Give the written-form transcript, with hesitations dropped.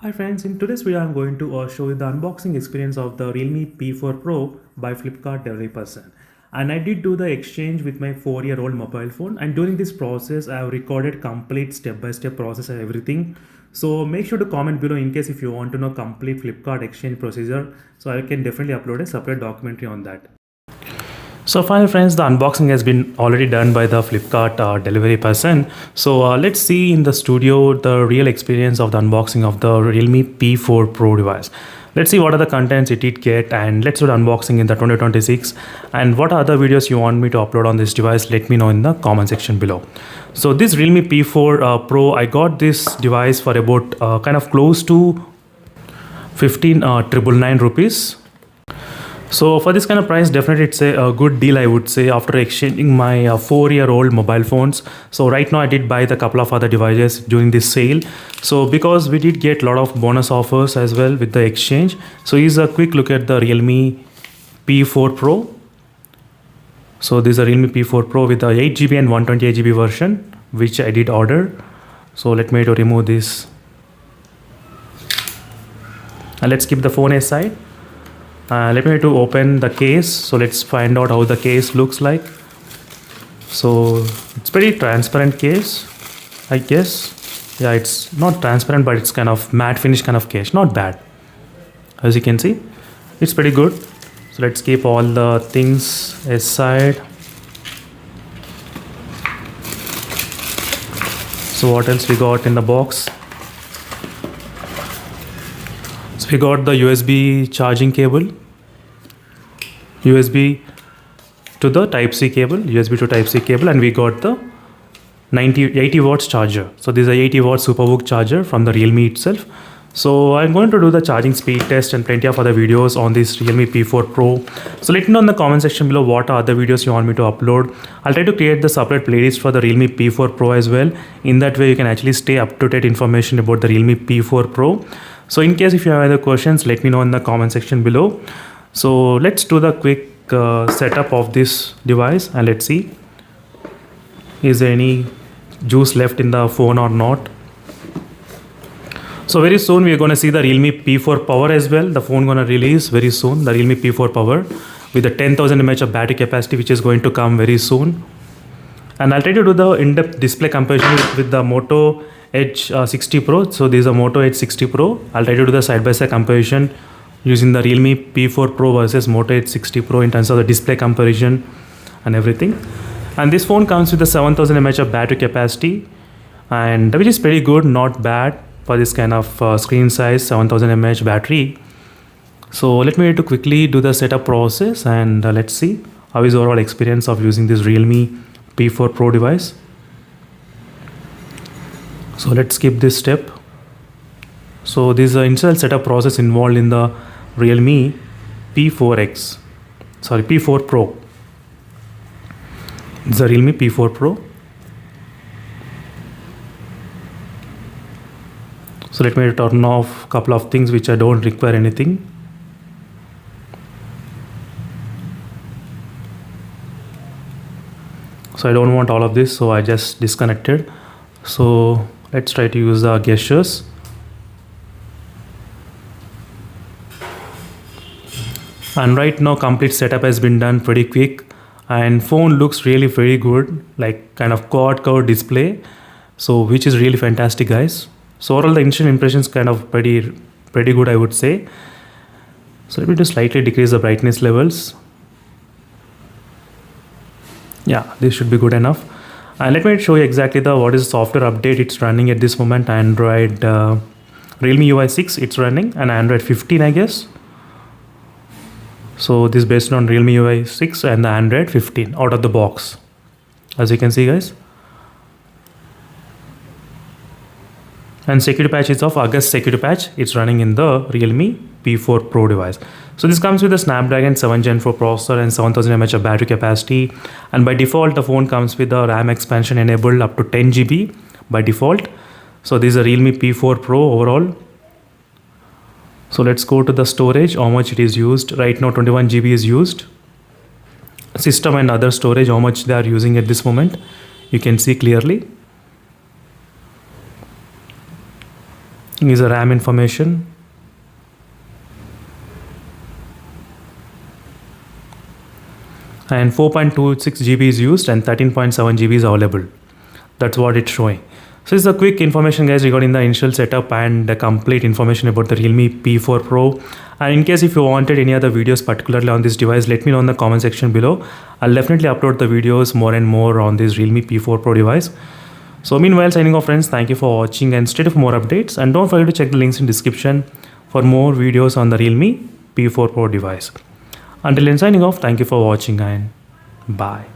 Hi friends, in today's video I'm going to show you the unboxing experience of the Realme P4 Pro by Flipkart delivery person. And I did do the exchange with my 4-year-old mobile phone, and during this process I have recorded complete step-by-step process and everything. So make sure to comment below in case if you want to know complete Flipkart exchange procedure, so I can definitely upload a separate documentary on that. So finally friends, the unboxing has been already done by the Flipkart delivery person. So let's see in the studio the real experience of the unboxing of the Realme P4 Pro device. Let's see what are the contents it did get, and let's do the unboxing in the 2026. And what other videos you want me to upload on this device, let me know in the comment section below. So this Realme P4 Pro, I got this device for about kind of close to 15,999 rupees. So for this kind of price, definitely it's a good deal, I would say, after exchanging my 4-year-old mobile phones. So right now I did buy the couple of other devices during this sale. So because we did get a lot of bonus offers as well with the exchange. So here's a quick look at the Realme P4 Pro. So this is a Realme P4 Pro with the 8GB and 128GB version, which I did order. So let me to remove this. And let's keep the phone aside. Let me to open the case. So let's find out how the case looks like. So it's pretty transparent case, I guess. Yeah, it's not transparent, but it's kind of matte finish kind of case. Not bad. As you can see, it's pretty good. So let's keep all the things aside. So what else we got in the box? So we got the USB charging cable, USB to the Type-C cable, USB to Type-C cable, and we got the 80 watts charger. So this is a 80 watt Superbook charger from the Realme itself. So I'm going to do the charging speed test and plenty of other videos on this Realme P4 Pro. So let me know in the comment section below what other videos you want me to upload. I'll try to create the separate playlist for the Realme P4 Pro as well. In that way you can actually stay up to date information about the Realme P4 Pro. So in case if you have other questions, let me know in the comment section below. So let's do the quick setup of this device, and let's see is there any juice left in the phone or not. So very soon we are going to see the Realme P4 Power as well. The phone going to release very soon, the Realme P4 Power with the 10,000 mAh of battery capacity, which is going to come very soon. And I'll try to do the in-depth display comparison with the Moto X8 Pro. So this is a Moto X8 Pro. I'll try to do the side-by-side comparison using the Realme P4 Pro versus Moto X8 Pro in terms of the display comparison and everything. And this phone comes with the 7,000 mAh of battery capacity, and which is pretty good, not bad for this kind of screen size, 7,000 mAh battery. So let me to quickly do the setup process, and let's see how is overall experience of using this Realme P4 Pro device. So let's skip this step. So this is the initial setup process involved in the Realme P4 Pro. It's a Realme P4 Pro. So let me turn off a couple of things which I don't require anything. So I don't want all of this, so I just disconnected. So let's try to use the gestures. And right now complete setup has been done pretty quick, and phone looks really very good, like kind of quad curved display, so which is really fantastic, guys. So overall the initial impressions kind of pretty good, I would say. So let me just slightly decrease the brightness levels. Yeah, this should be good enough. And let me show you exactly what is the software update it's running at this moment. Android Realme UI 6 it's running, and Android 15, I guess. So this is based on Realme UI 6 and the Android 15 out of the box, as you can see, guys. And security patch is of August security patch. It's running in the Realme P4 Pro device. So this comes with a Snapdragon 7 Gen 4 processor and 7,000 mAh of battery capacity. And by default, the phone comes with the RAM expansion enabled up to 10 GB by default. So this is a Realme P4 Pro overall. So let's go to the storage, how much it is used. Right now 21 GB is used. System and other storage, how much they are using at this moment, you can see clearly. is the RAM information. And 4.26 GB is used and 13.7 GB is available. That's what it's showing. So it's a quick information guys regarding the initial setup and the complete information about the Realme P4 Pro. And in case if you wanted any other videos particularly on this device, let me know in the comment section below. I'll definitely upload the videos more and more on this Realme P4 Pro device. So meanwhile, signing off friends, thank you for watching and stay tuned for more updates. And don't forget to check the links in description for more videos on the Realme P4 Pro device. Until then, signing off, thank you for watching and bye.